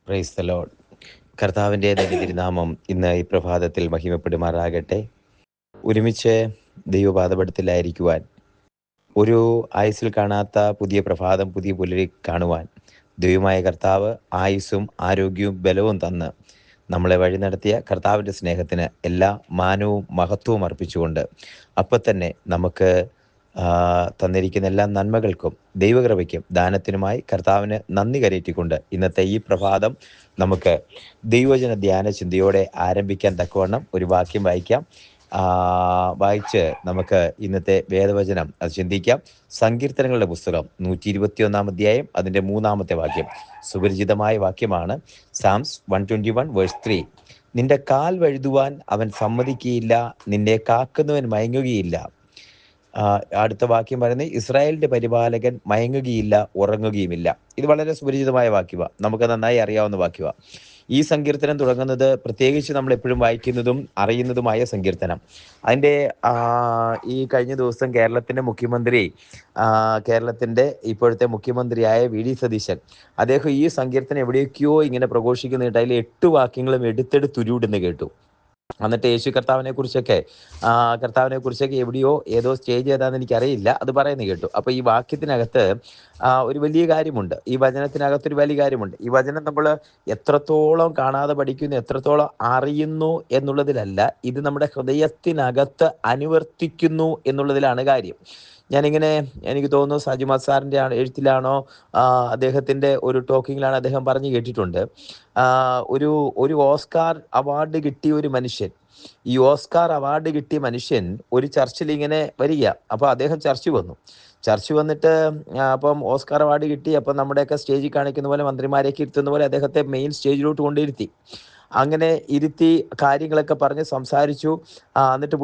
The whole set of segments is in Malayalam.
Praise the Lord. കർത്താവിൻ്റെ തിരുനാമം ഇന്ന് ഈ പ്രഭാതത്തിൽ മഹിമപ്പെടുമാറാകട്ടെ. ഒരുമിച്ച് ദൈവപാദപീഠത്തിലായിരിക്കുവാൻ, ഒരു ആയുസ്സിൽ കാണാത്ത പുതിയ പ്രഭാതം, പുതിയ പുലരി കാണുവാൻ ദൈവമായ കർത്താവ് ആയുസ്സും ആരോഗ്യവും ബലവും തന്ന് നമ്മളെ വഴി നടത്തിയ കർത്താവിൻ്റെ സ്നേഹത്തിന് എല്ലാ മാനവും മഹത്വവും അർപ്പിച്ചുകൊണ്ട് അപ്പം തന്നെ നമുക്ക് തന്നിരിക്കുന്ന എല്ലാ നന്മകൾക്കും ദൈവകൃപയ്ക്കും ദാനത്തിനുമായി കർത്താവിന് നന്ദി കരയറ്റിക്കൊണ്ട് ഇന്നത്തെ ഈ പ്രഭാതം നമുക്ക് ദൈവജന ധ്യാന ചിന്തയോടെ ആരംഭിക്കാൻ തക്കവണ്ണം ഒരു വാക്യം വായിക്കാം. വായിച്ച് നമുക്ക് ഇന്നത്തെ വേദവചനം അത് ചിന്തിക്കാം. സങ്കീർത്തനങ്ങളുടെ പുസ്തകം 121 അധ്യായം അതിൻ്റെ 3 വാക്യം സുപരിചിതമായ വാക്യമാണ്. സാംസ് 121:3. നിന്റെ കാൽ വഴുതുവാൻ അവൻ സമ്മതിക്കുകയില്ല, നിന്നെ കാക്കുന്നവൻ മയങ്ങുകയില്ല. അടുത്ത വാക്യം പറയുന്നത്, ഇസ്രായേലിന്റെ പരിപാലകൻ മയങ്ങുകയില്ല, ഉറങ്ങുകയുമില്ല. ഇത് വളരെ സുപരിചിതമായ വാക്യമാണ്, നമുക്ക് നന്നായി അറിയാവുന്ന വാക്യമാണ്. ഈ സങ്കീർത്തനം തുടങ്ങുന്നത് പ്രത്യേകിച്ച് നമ്മൾ എപ്പോഴും വായിക്കുന്നതും അറിയുന്നതുമായ സങ്കീർത്തനം. അതിൻ്റെ ഈ കഴിഞ്ഞ ദിവസം കേരളത്തിൻ്റെ ഇപ്പോഴത്തെ മുഖ്യമന്ത്രിയായ വി.ഡി. സതീശൻ അദ്ദേഹം ഈ സങ്കീർത്തനം എവിടെയൊക്കെയോ ഇങ്ങനെ പ്രഘോഷിക്കുന്നിട്ട് അതിൽ 8 വാക്യങ്ങളും എടുത്തെടുത്തുരുവിടുന്ന് കേട്ടു. എന്നിട്ട് യേശു കർത്താവിനെ കുറിച്ചൊക്കെ എവിടെയോ ഏതോ സ്റ്റേജ് ഏതാന്ന് എനിക്കറിയില്ല, അത് പറയുന്നത് കേട്ടു. അപ്പൊ ഈ വാക്യത്തിനകത്ത് ഒരു വലിയ കാര്യമുണ്ട്, ഈ വചനത്തിനകത്തൊരു വലിയ കാര്യമുണ്ട്. ഈ വചനം നമ്മൾ എത്രത്തോളം കാണാതെ പഠിക്കുന്നു, എത്രത്തോളം അറിയുന്നു എന്നുള്ളതിലല്ല, ഇത് നമ്മുടെ ഹൃദയത്തിനകത്ത് അനുവർത്തിക്കുന്നു എന്നുള്ളതിലാണ് കാര്യം. എനിക്ക് തോന്നുന്നു സജിമാത് സാറിൻ്റെ എഴുത്തിലാണോ അദ്ദേഹത്തിൻ്റെ ഒരു ടോക്കിങ്ങിലാണ് അദ്ദേഹം പറഞ്ഞു കേട്ടിട്ടുണ്ട്. ഒരു ഓസ്കാർ അവാർഡ് കിട്ടിയ ഒരു മനുഷ്യൻ, ഈ ഓസ്കാർ അവാർഡ് കിട്ടിയ മനുഷ്യൻ ഒരു ചർച്ചിൽ ഇങ്ങനെ വരിക. അപ്പോൾ അദ്ദേഹം ചർച്ച് വന്നിട്ട് അപ്പം ഓസ്കാർ അവാർഡ് കിട്ടി. അപ്പം നമ്മുടെയൊക്കെ സ്റ്റേജിൽ കാണിക്കുന്ന പോലെ മന്ത്രിമാരെയൊക്കെ ഇരുത്തുന്ന പോലെ അദ്ദേഹത്തെ മെയിൻ സ്റ്റേജിലോട്ട് കൊണ്ടിരുത്തി. അങ്ങനെ ഇരുത്തി കാര്യങ്ങളൊക്കെ പറഞ്ഞ് സംസാരിച്ചു. എന്നിട്ട്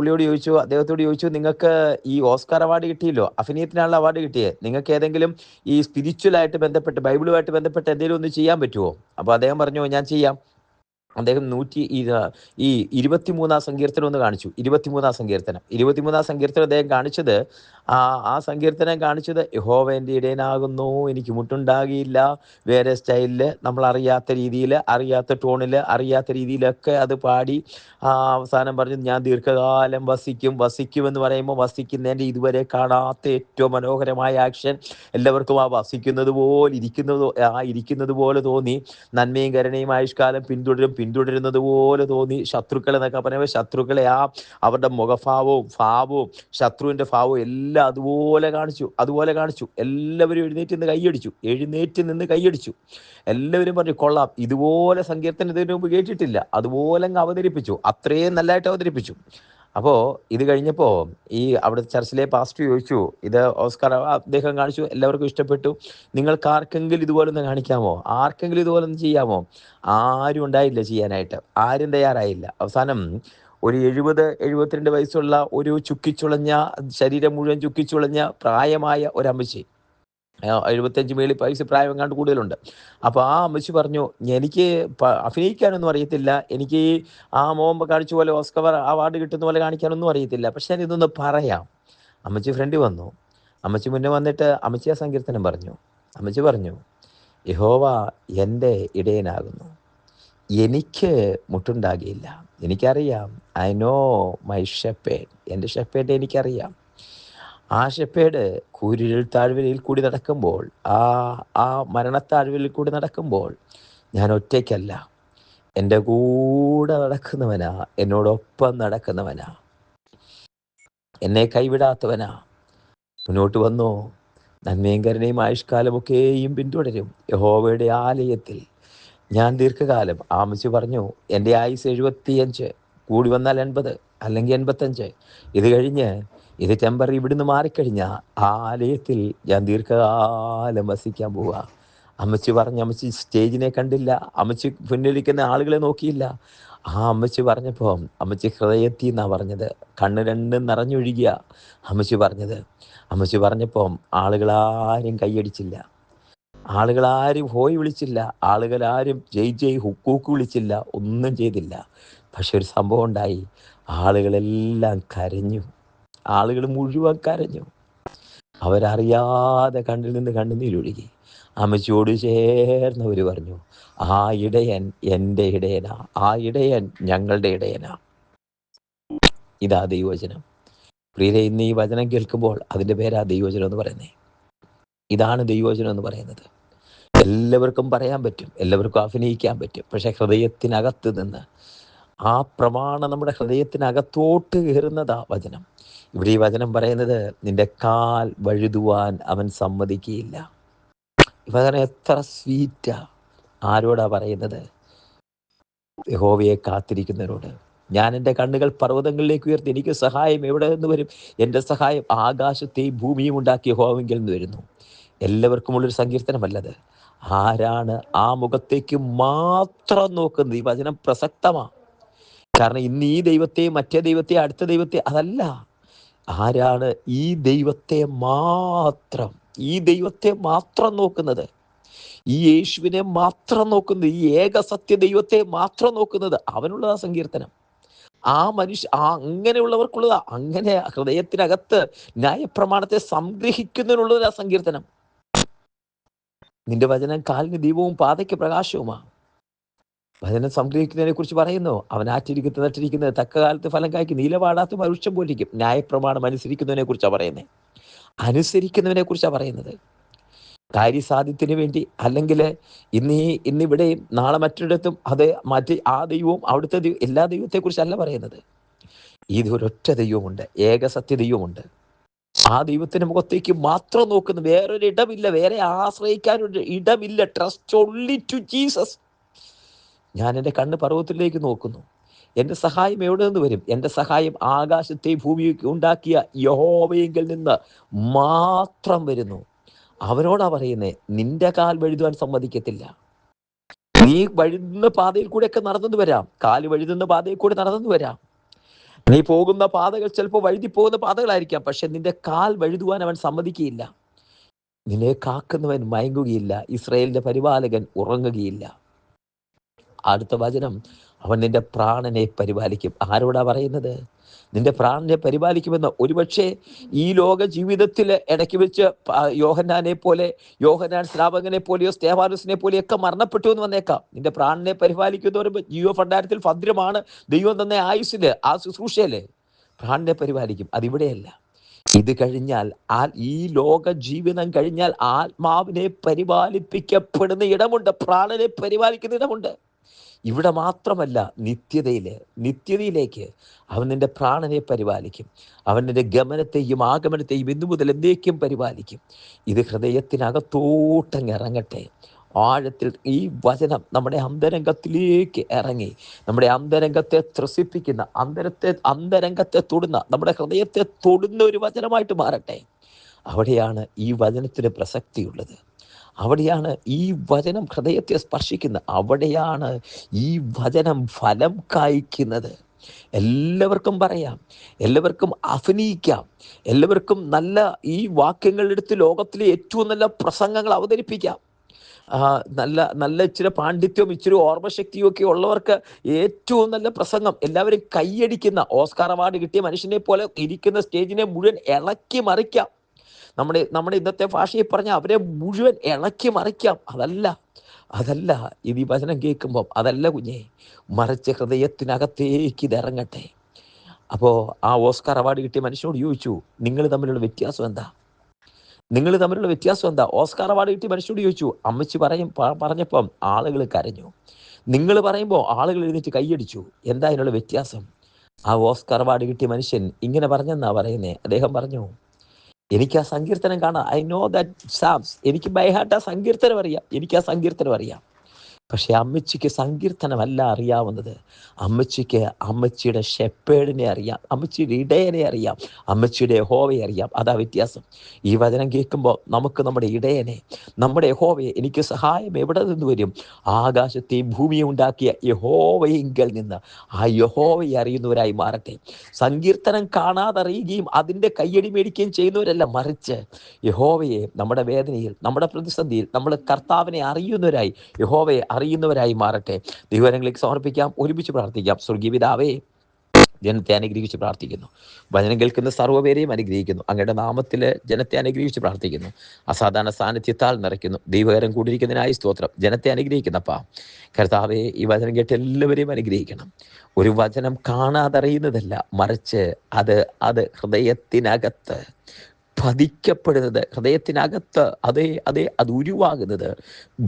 അദ്ദേഹത്തോട് ചോദിച്ചു, നിങ്ങൾക്ക് ഈ ഓസ്കാർ അവാർഡ് കിട്ടിയല്ലോ, അഭിനയത്തിനാണല്ലോ അവാർഡ് കിട്ടിയത്, നിങ്ങൾക്ക് ഏതെങ്കിലും ഈ സ്പിരിച്വലായിട്ട് ബന്ധപ്പെട്ട് ബൈബിളുമായിട്ട് ബന്ധപ്പെട്ട് എന്തെങ്കിലും ഒന്ന് ചെയ്യാൻ പറ്റുമോ? അപ്പോൾ അദ്ദേഹം പറഞ്ഞു, ഞാൻ ചെയ്യാം. അദ്ദേഹം 23 സങ്കീർത്തനം ഒന്ന് കാണിച്ചു. 23 സങ്കീർത്തനം അദ്ദേഹം കാണിച്ചത്, ആ സങ്കീർത്തനം കാണിച്ചത്, യഹോവ എൻ്റെ ഇടയനാകുന്നു, എനിക്ക് മുട്ടുണ്ടാകിയില്ല. വേറെ സ്റ്റൈലിൽ, നമ്മൾ അറിയാത്ത രീതിയിൽ, അറിയാത്ത ടോണിൽ, അറിയാത്ത രീതിയിലൊക്കെ അത് പാടി അവസാനം പറഞ്ഞു, ഞാൻ ദീർഘകാലം വസിക്കുമെന്ന് പറയുമ്പോൾ വസിക്കുന്നതിൻ്റെ ഇതുവരെ കാണാത്ത ഏറ്റവും മനോഹരമായ ആക്ഷൻ. എല്ലാവർക്കും ആ വസിക്കുന്നത് പോലെ ഇരിക്കുന്നത് പോലെ തോന്നി. നന്മയും കരുണയും ആയുഷ്കാലം പിന്തുടരുന്നത് പോലെ തോന്നി. ശത്രുക്കൾ എന്നൊക്കെ പറയുമ്പോൾ ശത്രുക്കളെ അവരുടെ മുഖഭാവവും ഭാവവും ശത്രുവിൻ്റെ ഭാവവും എല്ലാം അതുപോലെ കാണിച്ചു. എല്ലാവരും എഴുന്നേറ്റ് നിന്ന് കൈയടിച്ചു. എല്ലാവരും പറഞ്ഞു, കൊള്ളാം, ഇതുപോലെ സങ്കീർത്തനം ഇതിനു മുമ്പ് കേട്ടിട്ടില്ല. അതുപോലെ അങ്ങ് അവതരിപ്പിച്ചു, അത്രയും നല്ലതായിട്ട് അവതരിപ്പിച്ചു. അപ്പോൾ ഇത് കഴിഞ്ഞപ്പോൾ അവിടുത്തെ ചർച്ചിലെ പാസ്റ്റർ ചോദിച്ചു, ഇത് ഓസ്കാർ അദ്ദേഹം കാണിച്ചു, എല്ലാവർക്കും ഇഷ്ടപ്പെട്ടു. നിങ്ങൾക്ക് ആർക്കെങ്കിലും ഇതുപോലെ ഒന്ന് കാണിക്കാമോ? ആർക്കെങ്കിലും ഇതുപോലെ ഒന്ന് ചെയ്യാമോ? ആരും ഉണ്ടായില്ല ചെയ്യാനായിട്ട്, ആരും തയ്യാറായില്ല. അവസാനം ഒരു 70-72 വയസ്സുള്ള ഒരു ശരീരം മുഴുവൻ ചുക്കിച്ചുളഞ്ഞ പ്രായമായ ഒരമ്മച്ചി, 75 മേളിൽ വയസ്സ് പ്രായം എങ്ങാണ്ട് കൂടുതലുണ്ട്. അപ്പോൾ ആ അമ്മച്ചി പറഞ്ഞു, എനിക്ക് അഭിനയിക്കാനൊന്നും അറിയത്തില്ല, എനിക്ക് മോഹമ്പ കാണിച്ച പോലെ ഓസ്കർ അവാർഡ് കിട്ടുന്ന പോലെ കാണിക്കാനൊന്നും അറിയത്തില്ല, പക്ഷെ ഞാൻ ഇതൊന്ന് പറയാം. അമ്മച്ചി ഫ്രണ്ടിൽ വന്നു. അമ്മച്ചി മുന്നേ വന്നിട്ട് അമ്മച്ചി ആ സങ്കീർത്തനം പറഞ്ഞു. അമ്മച്ചി പറഞ്ഞു, യഹോവ എൻ്റെ ഇടയനാകുന്നു, എനിക്ക് മുട്ടുണ്ടാകിയില്ല. എനിക്കറിയാം, ഐ നോ മൈ ഷെപ്പേഡ്, എൻ്റെ ഷെപ്പേഡ് എനിക്കറിയാം. ആ ഷെപ്പേഡ് കൂരിരുൾ താഴ്വരയിൽ കൂടി നടക്കുമ്പോൾ, ആ മരണത്താഴ്വരയിൽ കൂടി നടക്കുമ്പോൾ ഞാൻ ഒറ്റയ്ക്കല്ല, എൻ്റെ കൂടെ നടക്കുന്നവനാ, എന്നോടൊപ്പം നടക്കുന്നവനാ, എന്നെ കൈവിടാത്തവനാ. മുന്നോട്ട് വന്നോ, നന്മയും കരുണയും ആയുഷ്കാലമൊക്കെയും പിന്തുടരും. യഹോവയുടെ ആലയത്തിൽ ഞാൻ ദീർഘകാലം. അമ്മച്ചി പറഞ്ഞു, എൻ്റെ ആയുസ് 75, കൂടി വന്നാൽ 80, അല്ലെങ്കിൽ 85. ഇത് കഴിഞ്ഞ് ഇത് ടെമ്പർ ഇവിടുന്ന് മാറിക്കഴിഞ്ഞാൽ ആ ആലയത്തിൽ ഞാൻ ദീർഘകാലം വസിക്കാൻ പോവുക. അമ്മച്ചി പറഞ്ഞു. അമ്മച്ചി സ്റ്റേജിനെ കണ്ടില്ല, അമ്മച്ചി പിന്നിലിരിക്കുന്ന ആളുകളെ നോക്കിയില്ല. ആ അമ്മച്ചി പറഞ്ഞപ്പോൾ അമ്മച്ചി ഹൃദയത്തിൽ നിന്നാണ് പറഞ്ഞത്, കണ്ണ് രണ്ടും നിറഞ്ഞൊഴുകിയ അമ്മച്ചി പറഞ്ഞപ്പോൾ ആളുകളാരും കൈയടിച്ചില്ല, ആളുകളാരും ഹോയ് വിളിച്ചില്ല, ആളുകളാരും ജയ് ജയ് ഹുക്കൂക്ക് വിളിച്ചില്ല, ഒന്നും ചെയ്തില്ല. പക്ഷെ ഒരു സംഭവം ഉണ്ടായി, ആളുകളെല്ലാം കരഞ്ഞു. ആളുകൾ മുഴുവൻ കരഞ്ഞു. അവരറിയാതെ കണ്ണിൽ നിന്ന് കണ്ണുനീരൊഴുകി. അമ്മച്ചിയോട് ചേർന്നവർ പറഞ്ഞു, ആ ഇടയൻ എൻ്റെ ഇടയനാ, ആ ഇടയൻ ഞങ്ങളുടെ ഇടയനാ. ഇതാ ദൈവവചനം. പ്രിയരെ, ഇന്ന് ഈ വചനം കേൾക്കുമ്പോൾ അതിൻ്റെ പേരാ ദൈവവചനം എന്ന് പറയുന്നത്. ഇതാണ് ദൈവവചനം എന്ന് പറയുന്നത്. എല്ലാവർക്കും പറയാൻ പറ്റും, എല്ലാവർക്കും അഭിനയിക്കാൻ പറ്റും. പക്ഷെ ഹൃദയത്തിനകത്ത് നിന്ന് ആ പ്രമാണം നമ്മുടെ ഹൃദയത്തിനകത്തോട്ട് കയറുന്നതാ വചനം. ഇവിടെ ഈ വചനം പറയുന്നത്, നിന്റെ കാൽ വഴുതുവാൻ അവൻ സമ്മതിക്കുകയില്ല. ഈ വചനം എത്ര സ്വീറ്റാ! ആരോടാ പറയുന്നത്? യഹോവയെ കാത്തിരിക്കുന്നവരോട്. ഞാൻ എൻ്റെ കണ്ണുകൾ പർവ്വതങ്ങളിലേക്ക് ഉയർത്തി, എനിക്ക് സഹായം എവിടെ നിന്ന് വരും? എൻ്റെ സഹായം ആകാശത്തെയും ഭൂമിയും ഉണ്ടാക്കിയ യഹോവയിൽ നിന്ന് വരുന്നു. എല്ലാവർക്കുമുള്ളൊരു സങ്കീർത്തനമല്ലത്. ആരാണ് ആ മുഖത്തേക്ക് മാത്രം നോക്കുന്നത്? ഈ വചനം പ്രസക്തമാണ്. കാരണം ഇന്ന് ഈ ദൈവത്തെ, മറ്റേ ദൈവത്തെ, അടുത്ത ദൈവത്തെ അതല്ല. ആരാണ് ഈ ദൈവത്തെ മാത്രം, ഈ ദൈവത്തെ മാത്രം നോക്കുന്നത്, ഈ യേശുവിനെ മാത്രം നോക്കുന്നത്, ഈ ഏക സത്യ ദൈവത്തെ മാത്രം നോക്കുന്നത്, അവനുള്ളതാ സങ്കീർത്തനം. ആ അങ്ങനെയുള്ളവർക്കുള്ളതാ. അങ്ങനെ ഹൃദയത്തിനകത്ത് ന്യായപ്രമാണത്തെ സംഗ്രഹിക്കുന്നതിനുള്ളതാ സങ്കീർത്തനം. നിന്റെ വചനം കാലിന് ദീപവും പാതയ്ക്ക് പ്രകാശവുമാണ്. വചനം സംഗ്രഹിക്കുന്നതിനെ കുറിച്ച് പറയുന്നു, അവൻ ആറ്റിരിക്കുന്നത് നട്ടിരിക്കുന്നത് തക്ക കാലത്ത് ഫലം കായ്ക്കും, നീലവാടാത്ത വൃക്ഷം പോലിരിക്കും. ന്യായപ്രമാണം അനുസരിക്കുന്നതിനെ കുറിച്ചാണ് പറയുന്നത്. അനുസരിക്കുന്നതിനെ കുറിച്ചാണ് പറയുന്നത്. കാര്യസാധ്യത്തിന് വേണ്ടി, അല്ലെങ്കിൽ ഇന്നിവിടെയും നാളെ മറ്റൊരിടത്തും മറ്റ് ആ ദൈവവും അവിടുത്തെ എല്ലാ ദൈവത്തെക്കുറിച്ചല്ല പറയുന്നത്. ഇതൊരൊറ്റ ദൈവമുണ്ട്, ഏക സത്യ ദൈവമുണ്ട്. ആ ദൈവത്തിന്റെ മുഖത്തേക്ക് മാത്രം നോക്കുന്നു. വേറൊരു ഇടമില്ല, വേറെ ആശ്രയിക്കാനൊരു ഇടമില്ല. Trust only to Jesus. ഞാൻ എൻ്റെ കണ്ണ് പർവ്വതത്തിലേക്ക് നോക്കുന്നു. എൻ്റെ സഹായം എവിടെ നിന്ന് വരും? എൻ്റെ സഹായം ആകാശത്തെ ഭൂമിയെ ഉണ്ടാക്കിയ യഹോവയെങ്കിൽ നിന്ന് മാത്രം വരുന്നു. അവനോടാ പറയുന്നേ, നിന്റെ കാൽ വഴുതുവാൻ സമ്മതിക്കത്തില്ല. നീ വഴുതുന്ന പാതയിൽ കൂടെയൊക്കെ നടന്നു വരാം, കാല് വഴുതുന്ന പാതയിൽ കൂടെ നടന്നു വരാം. നീ പോകുന്ന പാതകൾ ചിലപ്പോൾ വഴുതി പോകുന്ന പാതകളായിരിക്കാം, പക്ഷെ നിന്റെ കാൽ വഴുതുവാൻ അവൻ സമ്മതിക്കുകയില്ല. നിന്നെ കാക്കുന്നവൻ മയങ്ങുകയില്ല, ഇസ്രായേലിന്റെ പരിപാലകൻ ഉറങ്ങുകയില്ല. അടുത്ത വചനം, അവൻ നിന്റെ പ്രാണനെ പരിപാലിക്കും. ആരോടാ പറയുന്നത്? നിന്റെ പ്രാണനെ പരിപാലിക്കുമെന്ന്. ഒരുപക്ഷെ ഈ ലോക ജീവിതത്തിൽ ഇടയ്ക്ക് വെച്ച് യോഹന്നാനെ പോലെ, യോഹന്നാൻ സ്നാപകനെ പോലെയോ സ്തേഫാനോസിനെ പോലെയൊക്കെ മരണപ്പെട്ടു എന്ന് വന്നേക്കാം. നിന്റെ പ്രാണനെ പരിപാലിക്കുന്നവരും ജീവഭണ്ഡാരത്തിൽ ഭദ്രമാണ്. ദൈവം തന്നെ ആയുസ്സില്, ആ ശുശ്രൂഷയില് പ്രാണനെ പരിപാലിക്കും. അതിവിടെയല്ല. ഇത് കഴിഞ്ഞാൽ, ഈ ലോക ജീവിതം കഴിഞ്ഞാൽ ആത്മാവിനെ പരിപാലിപ്പിക്കപ്പെടുന്ന ഇടമുണ്ട്, പ്രാണനെ പരിപാലിക്കുന്ന ഇടമുണ്ട്. ഇവിടെ മാത്രമല്ല, നിത്യതയിലേക്ക് അവൻ നിന്റെ പ്രാണനെ പരിപാലിക്കും. അവൻ നിന്റെ ഗമനത്തെയും ആഗമനത്തെയും ഇന്നു മുതൽ എന്നേക്കും പരിപാലിക്കും. ഇത് ഹൃദയത്തിനകത്തോട്ടങ്ങ് ഇറങ്ങട്ടെ. ആഴത്തിൽ ഈ വചനം നമ്മുടെ അന്തരംഗത്തിലേക്ക് ഇറങ്ങി, നമ്മുടെ അന്തരംഗത്തെ ത്രസിപ്പിക്കുന്ന, അന്തരംഗത്തെ തൊടുന്ന, നമ്മുടെ ഹൃദയത്തെ തൊടുന്ന ഒരു വചനമായിട്ട് മാറട്ടെ. അവിടെയാണ് ഈ വചനത്തിന് പ്രസക്തിയുള്ളത്. അവിടെയാണ് ഈ വചനം ഹൃദയത്തെ സ്പർശിക്കുന്നത്. അവിടെയാണ് ഈ വചനം ഫലം കായ്ക്കുന്നത്. എല്ലാവർക്കും പറയാം, എല്ലാവർക്കും അഭിനയിക്കാം, എല്ലാവർക്കും നല്ല ഈ വാക്യങ്ങളെടുത്ത് ലോകത്തിലെ ഏറ്റവും നല്ല പ്രസംഗങ്ങൾ അവതരിപ്പിക്കാം. നല്ല ഇച്ചിരി പാണ്ഡിത്യവും ഇച്ചിരി ഓർമ്മശക്തിയും ഒക്കെ ഉള്ളവർക്ക് ഏറ്റവും നല്ല പ്രസംഗം, എല്ലാവരും കൈയടിക്കുന്ന, ഓസ്കാർ അവാർഡ് കിട്ടിയ മനുഷ്യനെ പോലെ ഇരിക്കുന്ന സ്റ്റേജിനെ മുഴുവൻ ഇളക്കി മറിക്കാം. നമ്മുടെ ഇന്നത്തെ ഭാഷയിൽ പറഞ്ഞാൽ അവരെ മുഴുവൻ ഇളക്കി മറിക്കാം. അതല്ല ഇത് ഈ വചനം കേൾക്കുമ്പം അതല്ല കുഞ്ഞേ, മറിച്ച് ഹൃദയത്തിനകത്തേക്ക് ഇതിറങ്ങട്ടെ. അപ്പോൾ ആ ഓസ്കാർ അവാർഡ് കിട്ടിയ മനുഷ്യനോട് ചോദിച്ചു, നിങ്ങൾ തമ്മിലുള്ള വ്യത്യാസം എന്താ? ഓസ്കാർ അവാർഡ് കിട്ടിയ മനുഷ്യനോട് ചോദിച്ചു. അമ്മച്ചി പറഞ്ഞപ്പം ആളുകൾ കരഞ്ഞു. നിങ്ങൾ പറയുമ്പോൾ ആളുകൾ എഴുന്നേറ്റ് കൈയടിച്ചു. എന്താ അതിനുള്ള വ്യത്യാസം? ആ ഓസ്കാർ അവാർഡ് കിട്ടിയ മനുഷ്യൻ ഇങ്ങനെ പറഞ്ഞെന്നാ പറയുന്നേ. അദ്ദേഹം പറഞ്ഞു, എനിക്ക് ആ സങ്കീർത്തനം കാണാം. ഐ നോ ദാറ്റ് സാംസ്. എനിക്ക് ബൈ ഹാർട്ട് ആ സങ്കീർത്തനം അറിയാം. പക്ഷെ അമ്മച്ചിക്ക് സങ്കീർത്തനമല്ല അറിയാവുന്നത്. അമ്മച്ചിക്ക് അമ്മച്ചിയുടെ ഷെപ്പേഡിനെ അറിയാം, അമ്മച്ചിയുടെ ഇടയനെ അറിയാം, അമ്മച്ചിയുടെ യഹോവയെ അറിയാം. അതാ വ്യത്യാസം. ഈ വചനം കേൾക്കുമ്പോൾ നമുക്ക് നമ്മുടെ ഇടയനെ, നമ്മുടെ യഹോവയെ, എനിക്ക് സഹായം എവിടെ നിന്ന് വരും? ആകാശത്തെയും ഭൂമിയെ ഉണ്ടാക്കിയ യഹോവയെങ്കിൽ നിന്ന്. ആ യഹോവയെ അറിയുന്നവരായി മാറട്ടെ. സങ്കീർത്തനം കാണാതെ അറിയുകയും അതിൻ്റെ കയ്യടി മേടിക്കുകയും ചെയ്യുന്നവരല്ല, മറിച്ച് യഹോവയെ നമ്മുടെ വേദനയിൽ, നമ്മുടെ പ്രതിസന്ധിയിൽ നമ്മൾ കർത്താവിനെ അറിയുന്നവരായി, യഹോവയെ അറിയുന്നവരായി മാറട്ടെ. ദൈവകരങ്ങളിലേക്ക് സമർപ്പിക്കാം, ഒരുമിച്ച് പ്രാർത്ഥിക്കാം. സ്വർഗീയ പിതാവേ, ജനത്തെ അനുഗ്രഹിച്ച് പ്രാർത്ഥിക്കുന്നു. വചനം കേൾക്കുന്ന സർവ്വപേരെയും അനുഗ്രഹിക്കുന്നു. അങ്ങയുടെ നാമത്തിൽ ജനത്തെ അനുഗ്രഹിച്ച് പ്രാർത്ഥിക്കുന്നു. അസാധാരണ സാന്നിധ്യത്താൽ നിറയ്ക്കുന്നു. ദൈവകരം കൂടിയിരിക്കുന്നതിനായി സ്തോത്രം. ജനത്തെ അനുഗ്രഹിക്കുന്നപ്പാ കർത്താവെ, ഈ വചനം കേട്ട് എല്ലാവരെയും അനുഗ്രഹിക്കണം. ഒരു വചനം കാണാതറിയുന്നതല്ല, മറിച്ച് അത് അത് ഹൃദയത്തിനകത്ത് പതിക്കപ്പെടുന്നത്, ഹൃദയത്തിനകത്ത് അത് ഉരുവാകുന്നത്,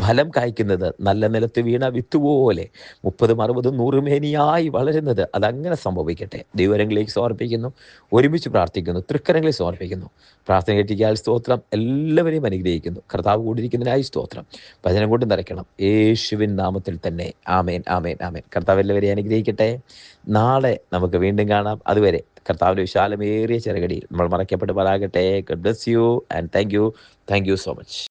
ഫലം കായ്ക്കുന്നത്, നല്ല നിലത്ത് വീണ വിത്തുപോലെ 30, 60, 100 മേനിയായി വളരുന്നത്. അതങ്ങനെ സംഭവിക്കട്ടെ. ദൈവകരങ്ങളിലേക്ക് സമർപ്പിക്കുന്നു. ഒരുമിച്ച് പ്രാർത്ഥിക്കുന്നു. തൃക്കരങ്ങളിൽ സമർപ്പിക്കുന്നു. പ്രാർത്ഥന കേട്ടിരിക്കാൻ സ്തോത്രം. എല്ലാവരെയും അനുഗ്രഹിക്കുന്നു. കർത്താവ് കൂടിയിരിക്കുന്നതിനായി സ്തോത്രം. വചനം കൊണ്ട് നിറയ്ക്കണം. യേശുവിൻ നാമത്തിൽ തന്നെ. ആമേൻ, ആമേൻ, ആമേൻ. കർത്താവ് എല്ലാവരെയും അനുഗ്രഹിക്കട്ടെ. നാളെ നമുക്ക് വീണ്ടും കാണാം. അതുവരെ കർത്താവിൻ്റെ വിശാലമേറിയ ചെറുകടിയിൽ നമ്മൾ മറയ്ക്കപ്പെട്ട് പറയാകട്ടെ. God bless you and thank you so much.